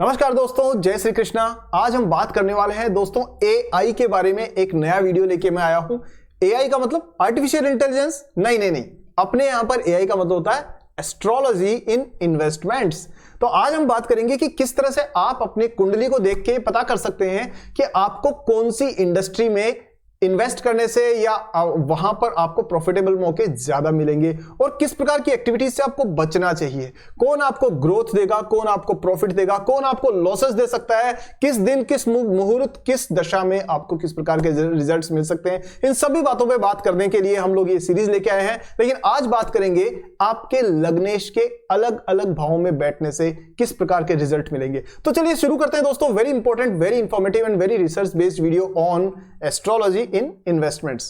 नमस्कार दोस्तों, जय श्री कृष्णा। आज हम बात करने वाले हैं दोस्तों एआई के बारे में। एक नया वीडियो लेके मैं आया हूं। एआई का मतलब आर्टिफिशियल इंटेलिजेंस नहीं। अपने यहां पर एआई का मतलब होता है एस्ट्रोलॉजी इन इन्वेस्टमेंट्स। तो आज हम बात करेंगे कि किस तरह से आप अपनी कुंडली को देख के पता कर सकते हैं कि आपको कौन सी इंडस्ट्री में इन्वेस्ट करने से या वहां पर आपको प्रॉफिटेबल मौके ज्यादा मिलेंगे और किस प्रकार की एक्टिविटीज से आपको बचना चाहिए। कौन आपको ग्रोथ देगा, कौन आपको प्रॉफिट देगा, कौन आपको लॉसेस दे सकता है, किस दिन, किस मुहूर्त, किस दशा में आपको किस प्रकार के रिजल्ट्स मिल सकते हैं। इन सभी बातों पे बात करने के लिए हम लोग ये सीरीज लेके आए हैं। लेकिन आज बात करेंगे आपके लग्नेश के अलग अलग भावों में बैठने से किस प्रकार के रिजल्ट मिलेंगे। तो चलिए शुरू करते हैं दोस्तों। Very important, very informative and very research based video on astrology in investments.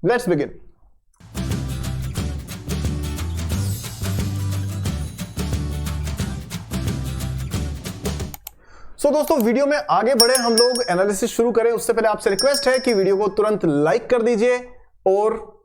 Let's begin. दोस्तों वीडियो में आगे बढ़े, हम लोग एनालिसिस शुरू करें उससे पहले आपसे रिक्वेस्ट है कि वीडियो को तुरंत लाइक कर दीजिए और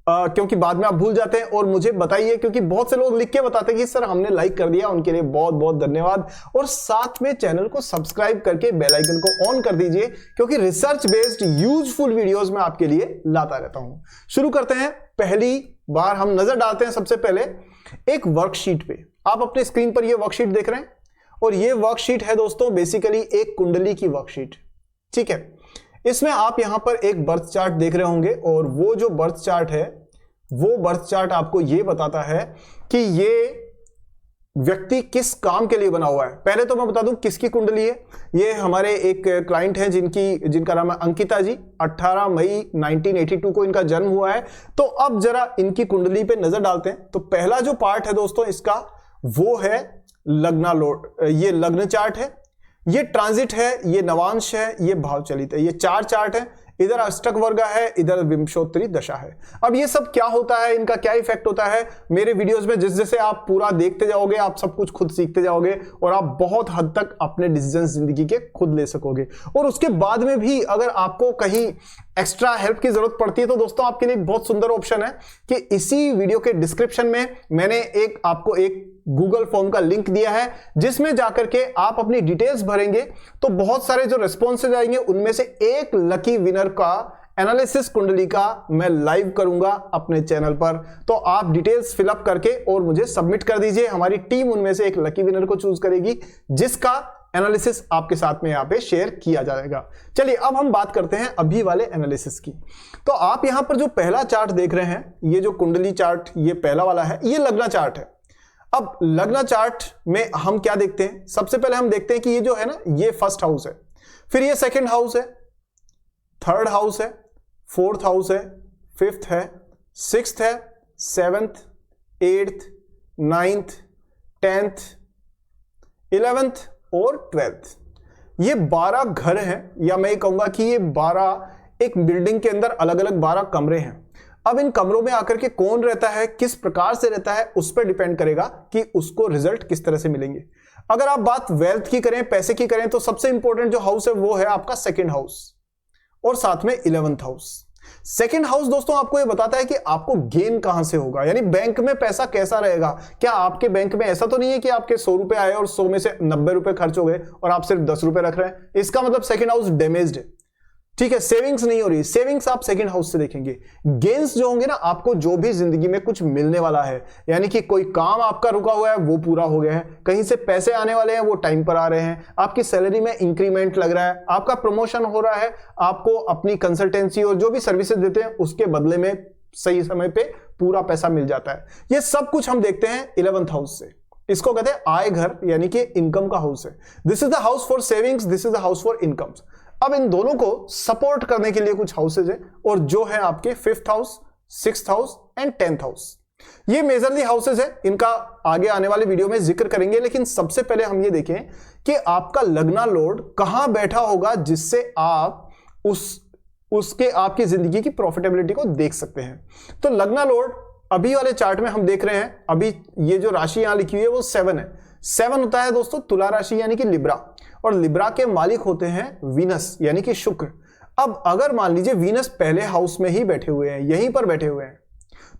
क्योंकि बाद में आप भूल जाते हैं, और मुझे बताइए क्योंकि बहुत से लोग लिख के बताते हैं कि सर हमने लाइक कर दिया, उनके लिए बहुत बहुत धन्यवाद। और साथ में चैनल को सब्सक्राइब करके बेल आइकन को ऑन कर दीजिए क्योंकि रिसर्च बेस्ड यूजफुल वीडियोस मैं आपके लिए लाता रहता हूं। शुरू करते हैं। पहली बार हम नजर डालते हैं सबसे पहले एक वर्कशीट पे। आप अपने स्क्रीन पर ये वर्कशीट देख रहे हैं और ये वर्कशीट है दोस्तों बेसिकली एक कुंडली की वर्कशीट। ठीक है, इसमें आप यहां पर एक बर्थ चार्ट देख रहे होंगे और वो जो बर्थ चार्ट है वो बर्थ चार्ट आपको ये बताता है कि ये व्यक्ति किस काम के लिए बना हुआ है। पहले तो मैं बता दूं किसकी कुंडली है। ये हमारे एक क्लाइंट हैं जिनका नाम है अंकिता जी। 18 मई 1982 को इनका जन्म हुआ है। तो अब जरा इनकी कुंडली पे नजर डालते हैं। तो पहला जो पार्ट है दोस्तों इसका वो है लग्नालोड। ये लग्न चार्ट है, ये ट्रांजिट है, ये नवांश है, ये भाव चलित है। ये चार चार्ट है। इधर अष्टक वर्ग है, इधर विंशोत्तरी दशा है। अब ये सब क्या होता है, इनका क्या इफेक्ट होता है, मेरे वीडियोस में जिस जैसे आप पूरा देखते जाओगे आप सब कुछ खुद सीखते जाओगे और आप बहुत हद तक अपने डिसीजन जिंदगी के खुद ले सकोगे। और उसके बाद में भी अगर आपको कहीं एक्स्ट्रा हेल्प की जरूरत पड़ती है तो दोस्तों आपके लिए बहुत सुंदर ऑप्शन है कि इसी वीडियो के डिस्क्रिप्शन में मैंने आपको एक गूगल फॉर्म का लिंक दिया है जिसमें जाकर के आप अपनी डिटेल्स भरेंगे तो बहुत सारे जो रिस्पॉन्सेज आएंगे उनमें से एक लकी विनर का एनालिसिस कुंडली का मैं लाइव करूंगा अपने चैनल पर। तो आप डिटेल्स फिलअप करके और मुझे सबमिट कर दीजिए। हमारी टीम उनमें से एक लकी विनर को चूज करेगी जिसका एनालिसिस आपके साथ में यहां पे शेयर किया जाएगा। चलिए अब हम बात करते हैं अभी वाले एनालिसिस की। तो आप यहां पर जो पहला चार्ट देख रहे हैं, ये जो कुंडली चार्ट ये पहला वाला है, ये लग्न चार्ट है। अब लग्न चार्ट में हम क्या देखते हैं, सबसे पहले हम देखते हैं कि ये जो है ना ये फर्स्ट हाउस है, फिर ये सेकंड हाउस है, थर्ड हाउस है, फोर्थ हाउस है, फिफ्थ है, सिक्स्थ है, seventh, eighth, ninth, 10th, 11th और 12th। ये 12 घर हैं, या मैं कहूंगा कि ये 12 एक बिल्डिंग के अंदर अलग अलग 12 कमरे हैं। अब इन कमरों में आकर के कौन रहता है, किस प्रकार से रहता है, उस पर डिपेंड करेगा कि उसको रिजल्ट किस तरह से मिलेंगे। अगर आप बात वेल्थ की करें, पैसे की करें, तो सबसे इंपॉर्टेंट जो हाउस है वो है आपका सेकंड हाउस और साथ में 11th हाउस। सेकंड हाउस दोस्तों आपको ये बताता है कि आपको गेन कहां से होगा, यानी बैंक में पैसा कैसा रहेगा। क्या आपके बैंक में ऐसा तो नहीं है कि आपके 100 रुपए आए और 100 में से 90 रुपए खर्च हो गए और आप सिर्फ 10 रुपए रख रहे हैं। इसका मतलब सेकंड हाउस डैमेज्ड है। ठीक है, सेविंग्स नहीं हो रही। सेविंग्स आप सेकंड हाउस से देखेंगे। गेन्स जो होंगे ना, आपको जो भी जिंदगी में कुछ मिलने वाला है, यानी कि कोई काम आपका रुका हुआ है वो पूरा हो गया है, कहीं से पैसे आने वाले हैं वो टाइम पर आ रहे हैं, आपकी सैलरी में इंक्रीमेंट लग रहा है, आपका प्रमोशन हो रहा है, आपको अपनी कंसल्टेंसी और जो भी सर्विसेज देते हैं उसके बदले में सही समय पे पूरा पैसा मिल जाता है। ये सब कुछ हम देखते हैं 11th हाउस से। इसको कहते हैं आय घर, यानी कि इनकम का हाउस है। This is the house for savings, this is the house for incomes. अब इन दोनों को सपोर्ट करने के लिए कुछ हाउसेज है और जो है आपके 5th house, 6th house and 10th house. ये मेजरली हाउसेज है, इनका आगे आने वाले वीडियो में जिक्र करेंगे। लेकिन सबसे पहले हम ये देखें कि आपका लग्ना लोड कहां बैठा होगा जिससे आप उसके आपकी जिंदगी की प्रॉफिटेबिलिटी को देख सकते हैं। तो लग्ना लोड अभी वाले चार्ट में हम देख रहे हैं, अभी ये जो राशि यहां लिखी हुई है वो 7 है। 7 होता है दोस्तों तुला राशि यानी कि लिब्रा, और लिब्रा के मालिक होते हैं वीनस यानी कि शुक्र। अब अगर मान लीजिए वीनस पहले हाउस में ही बैठे हुए हैं, यहीं पर बैठे हुए हैं,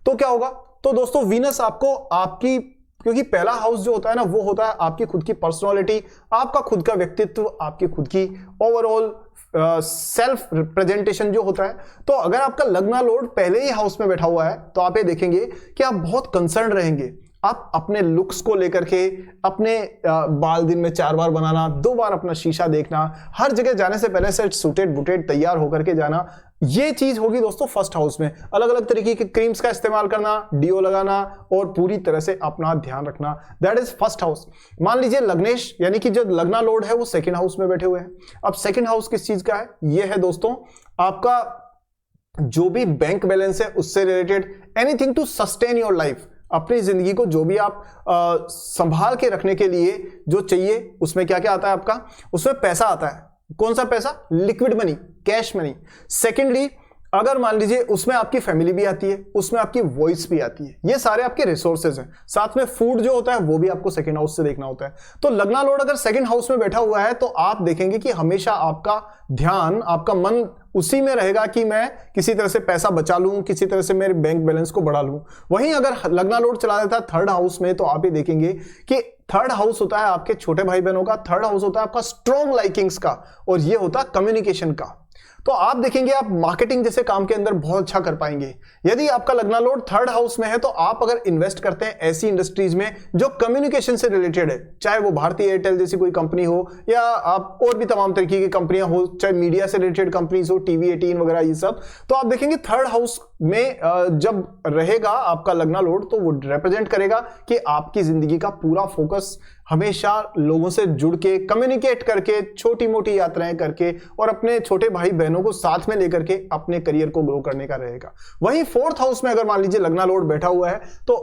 तो क्या होगा। तो दोस्तों वीनस आपको आपकी क्योंकि पहला हाउस जो होता है ना, वो होता है आपकी खुद की पर्सनालिटी, आपका खुद का व्यक्तित्व, आपकी खुद की ओवरऑल सेल्फ रिप्रेजेंटेशन जो होता है। तो अगर आपका लग्ना लॉर्ड पहले ही हाउस में बैठा हुआ है तो आप ये देखेंगे कि आप बहुत कंसर्न रहेंगे। आप अपने लुक्स को लेकर के, अपने बाल दिन में 4 बार बनाना, 2 बार अपना शीशा देखना, हर जगह जाने से पहले से सूटेड बुटेड तैयार होकर के जाना, ये चीज होगी दोस्तों फर्स्ट हाउस में। अलग अलग तरीके के क्रीम्स का इस्तेमाल करना, डीओ लगाना और पूरी तरह से अपना ध्यान रखना, दैट इज फर्स्ट हाउस। मान लीजिए लग्नेश यानी कि जो लग्ना लॉर्ड है वो सेकंड हाउस में बैठे हुए हैं। अब सेकंड हाउस किस चीज का है? ये है दोस्तों आपका जो भी बैंक बैलेंस है उससे related, anything to sustain your life, अपनी जिंदगी को जो भी आप संभाल के रखने के लिए जो चाहिए, उसमें क्या क्या आता है आपका? उसमें पैसा आता है। कौन सा पैसा? Liquid money, cash money. Secondly अगर मान लीजिए उसमें आपकी फैमिली भी आती है, उसमें आपकी वॉइस भी आती है, ये सारे आपके रिसोर्सेज हैं। साथ में फूड जो होता है वो भी आपको सेकंड हाउस से देखना होता है। तो लग्ना लॉर्ड अगर सेकंड हाउस में बैठा हुआ है तो आप देखेंगे कि हमेशा आपका ध्यान, आपका मन उसी में रहेगा कि मैं किसी तरह से पैसा बचा लूं, किसी तरह से मेरे बैंक बैलेंस को बढ़ा लूं। वहीं अगर लग्ना लॉर्ड चला देता है थर्ड हाउस में तो आप ये देखेंगे कि थर्ड हाउस होता है आपके छोटे भाई बहनों का, थर्ड हाउस होता है आपका स्ट्रॉन्ग लाइकिंग्स का, और ये होता है कम्युनिकेशन का। तो आप देखेंगे आप मार्केटिंग जैसे काम के अंदर बहुत अच्छा कर पाएंगे। यदि आपका लग्ना लॉर्ड थर्ड हाउस में है तो आप अगर इन्वेस्ट करते हैं ऐसी इंडस्ट्रीज में जो कम्युनिकेशन से रिलेटेड है, चाहे वो भारतीय एयरटेल जैसी कोई कंपनी हो या आप और भी तमाम तरीके की कंपनियां हो, चाहे मीडिया से रिलेटेड कंपनीज हो, टीवी 18 वगैरह ये सब, तो आप देखेंगे थर्ड हाउस में जब रहेगा आपका लग्ना लॉर्ड तो वो रिप्रेजेंट करेगा कि आपकी जिंदगी का पूरा फोकस हमेशा लोगों से जुड़ के, कम्युनिकेट करके, छोटी मोटी यात्राएं करके और अपने छोटे भाई बहनों को साथ में लेकर के अपने करियर को ग्रो करने का रहेगा। वहीं फोर्थ हाउस में अगर मान लीजिए लग्ना लॉर्ड बैठा हुआ है तो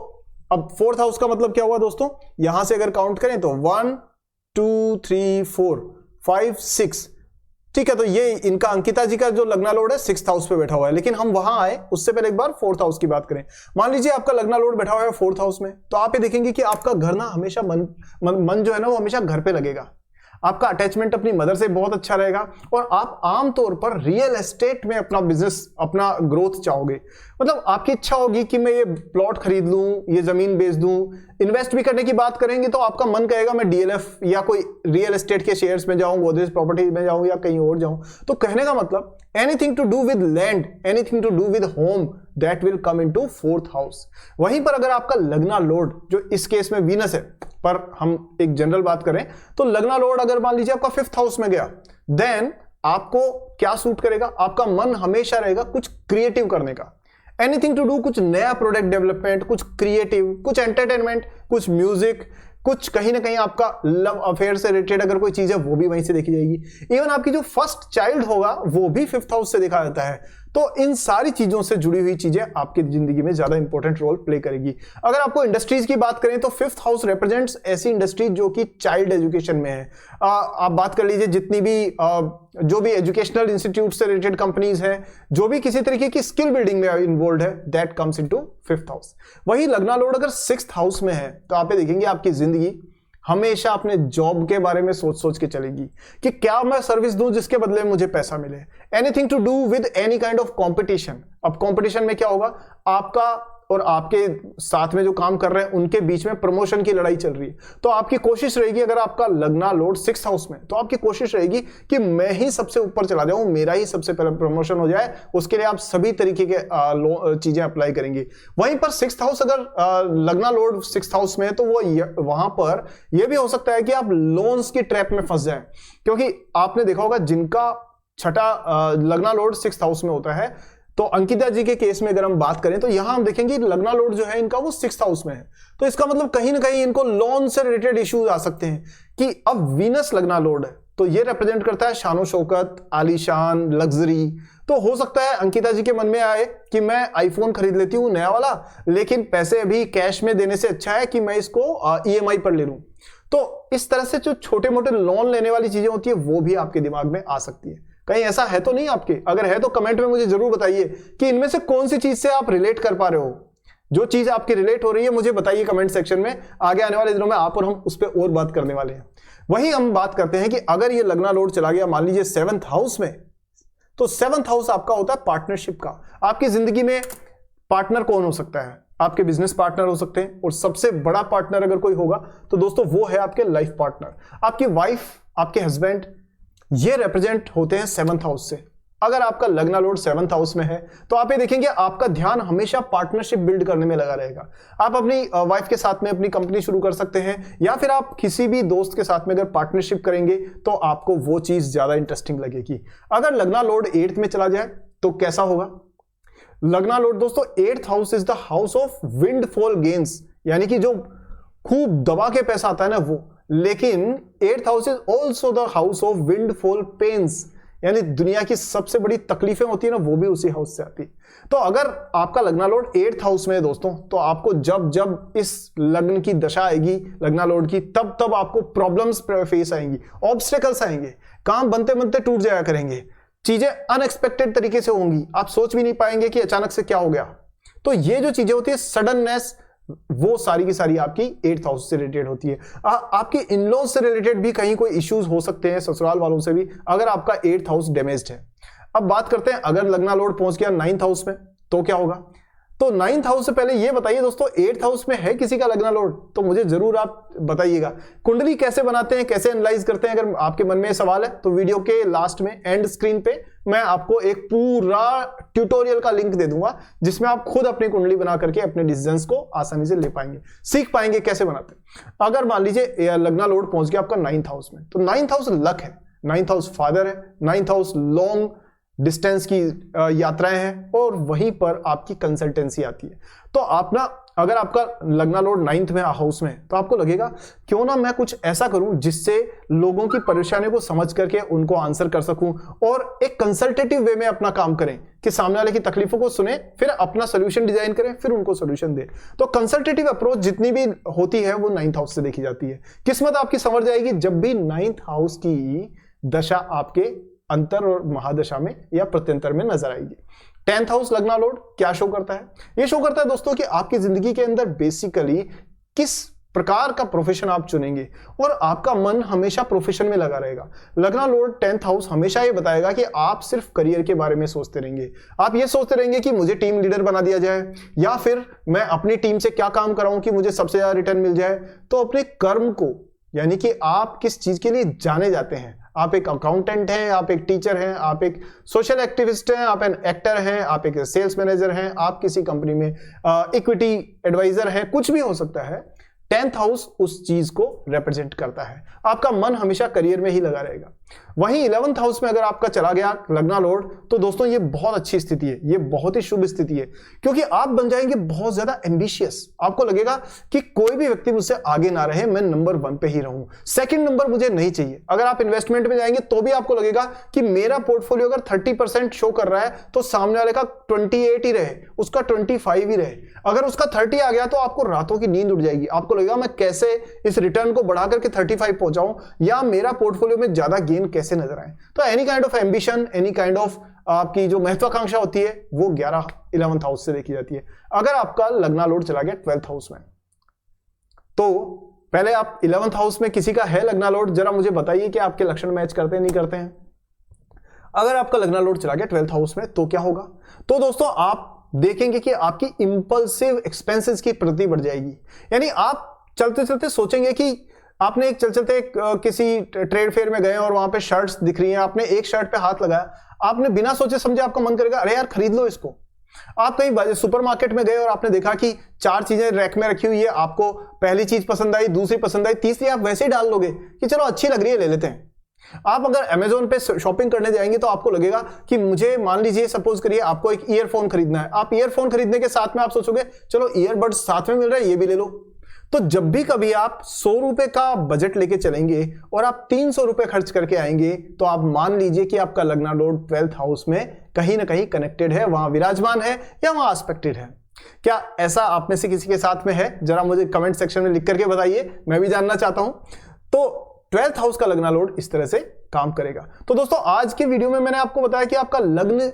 अब फोर्थ हाउस का मतलब क्या हुआ दोस्तों? यहां से अगर काउंट करें तो 1 2 3 4 5 6, ठीक है। तो ये इनका अंकिता जी का जो लग्ना लॉर्ड है सिक्स्थ हाउस पे बैठा हुआ है। लेकिन हम वहां आए उससे पहले एक बार फोर्थ हाउस की बात करें। मान लीजिए आपका लग्ना लॉर्ड बैठा हुआ है फोर्थ हाउस में, तो आप ये देखेंगे कि आपका घर ना हमेशा मन जो है ना वो हमेशा घर पे लगेगा। आपका अटैचमेंट अपनी मदर से बहुत अच्छा रहेगा और आप आमतौर पर रियल एस्टेट में अपना बिजनेस, अपना ग्रोथ चाहोगे। मतलब आपकी इच्छा होगी कि मैं ये प्लॉट खरीद लूं, ये जमीन बेच दूं। इन्वेस्ट भी करने की बात करेंगे तो आपका मन कहेगा मैं डीएलएफ या कोई रियल एस्टेट के शेयर्स में जाऊं, गोदरेज प्रॉपर्टीज में जाऊं या कहीं और जाऊं। तो कहने का मतलब anything to do with land, anything to do with home, that will come into fourth house. वहीं पर अगर आपका लग्ना लॉर्ड, जो इस केस में वीनस है, पर हम एक जनरल बात करें तो लग्ना लॉर्ड अगर मान लीजिए आपका फिफ्थ हाउस में गया, देन आपको क्या सूट करेगा? आपका मन हमेशा रहेगा कुछ क्रिएटिव करने का, एनीथिंग टू डू, कुछ नया प्रोडक्ट डेवलपमेंट, कुछ क्रिएटिव, कुछ एंटरटेनमेंट, कुछ म्यूजिक, कुछ कहीं ना कहीं आपका लव अफेयर से रिलेटेड अगर कोई चीज है वो भी वहीं से देखी जाएगी। इवन आपकी जो फर्स्ट चाइल्ड होगा वो भी फिफ्थ हाउस से देखा जाता है। तो इन सारी चीजों से जुड़ी हुई चीजें आपकी जिंदगी में ज्यादा इंपॉर्टेंट रोल प्ले करेगी। अगर आपको इंडस्ट्रीज की बात करें तो फिफ्थ हाउस रिप्रेजेंट्स ऐसी इंडस्ट्री जो कि चाइल्ड एजुकेशन में है। आप बात कर लीजिए जितनी भी जो भी एजुकेशनल इंस्टीट्यूट से रिलेटेड कंपनीज हैं, जो भी किसी तरीके की स्किल बिल्डिंग में इन्वॉल्व है, that comes into fifth house. वही लग्ना लॉर्ड अगर सिक्स्थ हाउस में है तो आप ये देखेंगे आपकी जिंदगी हमेशा अपने जॉब के बारे में सोच सोच के चलेगी कि क्या मैं सर्विस दूं जिसके बदले में मुझे पैसा मिले। Anything to do with any kind of competition. अब कंपटीशन में क्या होगा? आपका और आपके साथ में जो काम कर रहे हैं उनके बीच में प्रमोशन की लड़ाई चल रही है। तो आपकी कोशिश रहेगी, अगर आपका लग्ना लॉर्ड सिक्स्थ हाउस में, तो आपकी कोशिश रहेगी कि मैं ही सबसे ऊपर चला जाऊं, मेरा ही सबसे पहले प्रमोशन हो जाए। उसके लिए आप सभी तरीके के चीजें अप्लाई करेंगे। वहीं पर सिक्स्थ हाउस अगर लग्ना लॉर्ड सिक्स्थ हाउस में है तो वो वहां पर यह भी हो सकता है कि आप लोन्स की ट्रैप में फंस जाएं, क्योंकि आपने देखा होगा जिनका छठा लग्ना लॉर्ड सिक्स्थ हाउस में होता है, तो अंकिता जी के केस में अगर हम बात करें तो यहां हम देखेंगे लग्ना लॉर्ड जो है इनका वो सिक्स्थ हाउस में है। तो इसका मतलब कहीं ना कहीं इनको लोन से रिलेटेड इश्यूज आ सकते हैं कि अब वीनस लग्ना लॉर्ड है तो ये रिप्रेजेंट करता है शानो शौकत, आलीशान, लग्जरी। तो हो सकता है अंकिता जी के मन में आए कि मैं आईफोन खरीद लेती हूं नया वाला, लेकिन पैसे अभी कैश में देने से अच्छा है कि मैं इसको ईएमआई पर ले लूं। तो इस तरह से जो छोटे मोटे लोन लेने वाली चीजें होती है वो भी आपके दिमाग में आ सकती है। कहीं ऐसा है तो नहीं आपके? अगर है तो कमेंट में मुझे जरूर बताइए कि इनमें से कौन सी चीज से आप रिलेट कर पा रहे हो। जो चीज आपकी रिलेट हो रही है मुझे बताइए कमेंट सेक्शन में। आगे आने वाले दिनों में आप और हम उस पर और बात करने वाले हैं। वही हम बात करते हैं कि अगर ये लग्ना लॉर्ड चला गया मान लीजिए सेवंथ हाउस में, तो सेवंथ हाउस आपका होता है पार्टनरशिप का। आपकी जिंदगी में पार्टनर कौन हो सकता है? आपके बिजनेस पार्टनर हो सकते हैं, और सबसे बड़ा पार्टनर अगर कोई होगा तो दोस्तों वो है आपके लाइफ पार्टनर। आपकी वाइफ, आपके हस्बैंड, ये रिप्रेजेंट होते हैं 7th हाउस से। अगर आपका लग्ना लॉर्ड 7th हाउस में है तो आप ये देखेंगे आपका ध्यान हमेशा पार्टनरशिप बिल्ड करने में लगा रहेगा। आप अपनी वाइफ के साथ में अपनी कंपनी शुरू कर सकते हैं, या फिर आप किसी भी दोस्त के साथ में अगर पार्टनरशिप करेंगे तो आपको वो चीज ज्यादा इंटरेस्टिंग लगेगी। अगर लग्ना लॉर्ड 8th में चला जाए तो कैसा होगा? लग्ना लॉर्ड दोस्तों 8th house is the house of windfall gains, यानी कि जो खूब दबा के पैसा आता है ना वो। लेकिन 8th house is also the house of windfall pains, यानी दुनिया की सबसे बड़ी तकलीफें होती है ना वो भी उसी हाउस से आती है। तो अगर आपका लग्ना लॉर्ड 8th हाउस में है दोस्तों, तो आपको जब जब इस लग्न की दशा आएगी लग्ना लॉर्ड की, तब तब आपको प्रॉब्लम्स फेस आएंगी, ऑब्स्टेकल्स आएंगे, काम बनते बनते टूट जाया करेंगे, चीजें अनएक्सपेक्टेड तरीके से होंगी, आप सोच भी नहीं पाएंगे कि अचानक से क्या हो गया। तो ये जो चीजें होती है सडननेस, वो सारी की सारी आपकी 8th हाउस से रिलेटेड होती है। आपके इन-लॉज से रिलेटेड भी कहीं कोई इश्यूज हो सकते हैं, ससुराल वालों से भी, अगर आपका 8th हाउस डैमेज्ड है। अब बात करते हैं अगर लग्ना लॉर्ड पहुंच गया 9th हाउस में तो क्या होगा। तो 9th हाउस से पहले ये बताइए दोस्तों, 8th हाउस में है किसी का लग्ना लॉर्ड तो मुझे जरूर आप बताइएगा। कुंडली कैसे बनाते हैं, कैसे एनालाइज करते हैं, अगर आपके मन में सवाल है तो वीडियो के लास्ट में एंड स्क्रीन पे मैं आपको एक पूरा ट्यूटोरियल का लिंक दे दूंगा, जिसमें आप खुद अपनी कुंडली बना करके अपने डिसीजंस को आसानी से ले पाएंगे, सीख पाएंगे कैसे बनाते हैं। अगर मान लीजिए लग्ना लॉर्ड पहुंच गया आपका 9th हाउस में, तो 9th हाउस लक है, 9th हाउस फादर है, 9th हाउस लॉन्ग डिस्टेंस की यात्राएं हैं, और वहीं पर आपकी कंसल्टेंसी आती है। तो आप ना, अगर आपका लग्ना लॉर्ड 9th में हाउस में, तो आपको लगेगा क्यों ना मैं कुछ ऐसा करूं जिससे लोगों की परेशानियों को समझ करके उनको आंसर कर सकूं, और एक कंसल्टेटिव वे में अपना काम करें कि सामने वाले की तकलीफों को सुने, फिर अपना सोल्यूशन डिजाइन करें, फिर उनको सोल्यूशन दें। तो कंसल्टेटिव अप्रोच जितनी भी होती है वो 9th हाउस से देखी जाती है। किस्मत आपकी संवर जाएगी जब भी 9th हाउस की दशा आपके अंतर और महादशा में या प्रत्यंतर में नजर आएगी। 10th हाउस लग्ना लॉर्ड क्या शो करता है? ये शो करता है दोस्तों कि आपकी जिंदगी के अंदर बेसिकली किस प्रकार का प्रोफेशन आप चुनेंगे, और आपका मन हमेशा प्रोफेशन में लगा रहेगा। लग्ना लॉर्ड 10th हाउस हमेशा ये बताएगा कि आप सिर्फ करियर के बारे में सोचते रहेंगे। आप ये सोचते रहेंगे कि मुझे टीम लीडर बना दिया जाए, या फिर मैं अपनी टीम से क्या काम कराऊं कि मुझे सबसे ज्यादा रिटर्न मिल जाए। तो अपने कर्म को, यानी कि आप किस चीज के लिए जाने जाते हैं, आप एक अकाउंटेंट हैं, आप एक टीचर हैं, आप एक सोशल एक्टिविस्ट हैं, आप एक एक्टर हैं, आप एक सेल्स मैनेजर हैं, आप किसी कंपनी में इक्विटी एडवाइजर हैं, कुछ भी हो सकता है। 10th हाउस उस चीज को रिप्रेजेंट करता है। आपका मन हमेशा करियर में ही लगा रहेगा। वहीं 11th हाउस में अगर आपका चला गया लग्ना लॉर्ड, तो दोस्तों ये बहुत अच्छी स्थिति है, ये बहुत ही शुभ स्थिति है, क्योंकि आप बन जाएंगे बहुत ज्यादा एम्बिशियस। आपको लगेगा कि कोई भी व्यक्ति मुझसे आगे ना रहे, मैं नंबर 1 पे ही रहूं, सेकंड नंबर मुझे नहीं चाहिए। अगर आप इन्वेस्टमेंट में जाएंगे तो भी आपको लगेगा कि मेरा पोर्टफोलियो अगर 30% शो कर रहा है तो सामने वाले का 28 ही रहे, उसका 25 ही रहे। अगर उसका 30 आ गया तो आपको रातों की नींद उड़ जाएगी। आपको लगेगा मैं कैसे इस रिटर्न को बढ़ा करके 35 पहुंचाऊं, या मेरा पोर्टफोलियो में ज्यादा गेन कैसे नजर आए। तो any kind of ambition, any kind of आपकी जो महत्वाकांक्षा होती है वो 11th हाउस से देखी जाती है। अगर आपका लग्ना लॉर्ड चला गया 12th हाउस में, तो पहले आप 11th हाउस में किसी का है लग्ना लॉर्ड, जरा मुझे बताइए कि आपके लक्षण मैच करते हैं नहीं करते हैं। अगर आपका लग्ना लॉर्ड चला गया 12th हाउस में तो क्या होगा? तो दोस्तों आप देखेंगे कि आपकी इंपल्सिव एक्सपेंसेस की प्रवृत्ति बढ़ जाएगी। यानी आप चलते चलते सोचेंगे कि आपने एक चलते किसी ट्रेड फेयर में गए और वहां पे शर्ट्स दिख रही हैं, आपने एक शर्ट पे हाथ लगाया, आपने बिना सोचे समझे आपका मन करेगा अरे यार खरीद लो इसको। आप कहीं सुपरमार्केट में गए और आपने देखा कि 4 चीजें रैक में रखी हुई है, आपको पहली चीज पसंद आई, दूसरी पसंद आई, तीसरी आप वैसे ही डाल लोगे कि चलो अच्छी लग रही है ले लेते हैं। आप अगर अमेजोन पे शॉपिंग करने जाएंगे तो आपको लगेगा कि मुझे, मान लीजिए सपोज करिए आपको एक ईयरफोन खरीदना है, आप ईयरफोन खरीदने के साथ में आप सोचोगे चलो ईयरबड्स साथ में मिल रहा है ये भी ले लो। तो जब भी कभी आप 100 रुपए का बजट लेके चलेंगे और आप 300 रुपए खर्च करके आएंगे, तो आप मान लीजिए कि आपका लग्ना लॉर्ड 12th हाउस में कहीं ना कहीं कनेक्टेड है, वहां विराजमान है या वहां एस्पेक्टेड है। क्या ऐसा आप में से किसी के साथ में है? जरा मुझे कमेंट सेक्शन में लिख करके बताइए, मैं भी जानना चाहता हूं। तो 12th हाउस का लग्ना लॉर्ड इस तरह से काम करेगा। तो दोस्तों आज के वीडियो में मैंने आपको बताया कि आपका लग्न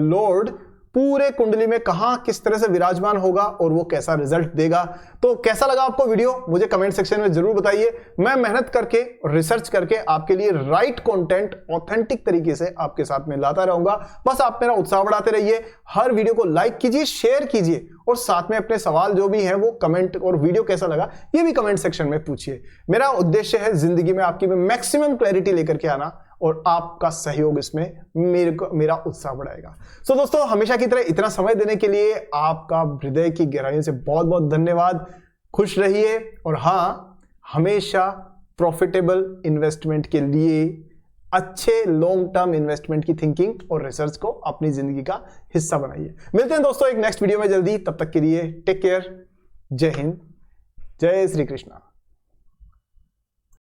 लॉर्ड पूरे कुंडली में कहां किस तरह से विराजमान होगा और वो कैसा रिजल्ट देगा। तो कैसा लगा आपको वीडियो मुझे कमेंट सेक्शन में जरूर बताइए। मैं मेहनत करके रिसर्च करके आपके लिए राइट कंटेंट ऑथेंटिक तरीके से आपके साथ में लाता रहूंगा। बस आप मेरा उत्साह बढ़ाते रहिए, हर वीडियो को लाइक कीजिए, शेयर कीजिए और साथ में अपने सवाल जो भी हैं वो कमेंट और वीडियो कैसा लगा ये भी कमेंट सेक्शन में पूछिए। मेरा उद्देश्य है जिंदगी में आपकी मैक्सिमम क्लैरिटी लेकर के आना और आपका सहयोग इसमें मेरा उत्साह बढ़ाएगा। सो दोस्तों, हमेशा की तरह इतना समय देने के लिए आपका हृदय की गहराइयों से बहुत बहुत धन्यवाद। खुश रहिए और हाँ, हमेशा प्रॉफिटेबल इन्वेस्टमेंट के लिए अच्छे लॉन्ग टर्म इन्वेस्टमेंट की थिंकिंग और रिसर्च को अपनी जिंदगी का हिस्सा बनाइए। मिलते हैं दोस्तों एक नेक्स्ट वीडियो में जल्दी, तब तक के लिए टेक केयर। जय हिंद, जय श्री कृष्णा।